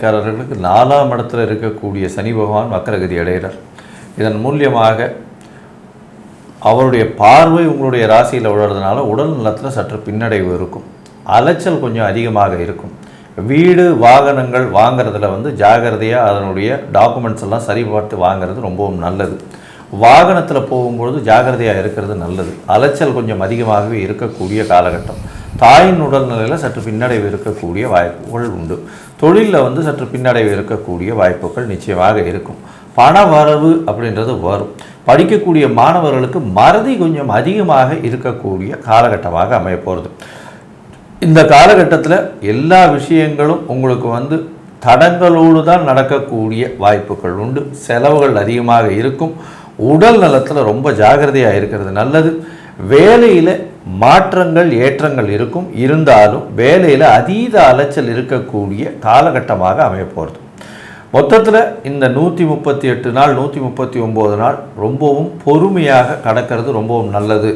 ராசிக்காரர்களுக்கு 4ஆம் இடத்துல இருக்கக்கூடிய சனி பகவான் வக்ரகதி அடைகிறார். இதன் மூலியமாக அவருடைய பார்வை உங்களுடைய ராசியில் விழுறதுனால உடல் நலத்தில் சற்று பின்னடைவு இருக்கும். அலைச்சல் கொஞ்சம் அதிகமாக இருக்கும். வீடு வாகனங்கள் வாங்கிறதுல ஜாகிரதையாக அதனுடைய டாக்குமெண்ட்ஸ் எல்லாம் சரி பார்த்து வாங்கிறது ரொம்பவும் நல்லது. வாகனத்தில் போகும்பொழுது ஜாகிரதையாக இருக்கிறது நல்லது. அலைச்சல் கொஞ்சம் அதிகமாகவே இருக்கக்கூடிய காலகட்டம். தாயின் உடல்நிலையில் சற்று பின்னடைவு இருக்கக்கூடிய வாய்ப்புகள் உண்டு. தொழிலில் சற்று பின்னடைவு இருக்கக்கூடிய வாய்ப்புகள் நிச்சயமாக இருக்கும். பண வரவு அப்படின்றது வரும். படிக்கக்கூடிய மாணவர்களுக்கு மறதி கொஞ்சம் அதிகமாக இருக்கக்கூடிய காலகட்டமாக அமைய போகிறது. இந்த காலகட்டத்தில் எல்லா விஷயங்களும் உங்களுக்கு தடங்களோடு தான் நடக்கக்கூடிய வாய்ப்புகள் உண்டு. செலவுகள் அதிகமாக இருக்கும். உடல் நலத்தில் ரொம்ப ஜாகிரதையாக இருக்கிறது நல்லது. வேலையில் மாற்றங்கள் ஏற்றங்கள் இருக்கும். இருந்தாலும் வேலையில் அதீத அலைச்சல் இருக்கக்கூடிய காலகட்டமாக அமைய போகிறது. மொத்தத்தில் இந்த 138 நாள் 139 நாள் ரொம்பவும் பொறுமையாக கடக்கிறது ரொம்பவும் நல்லது.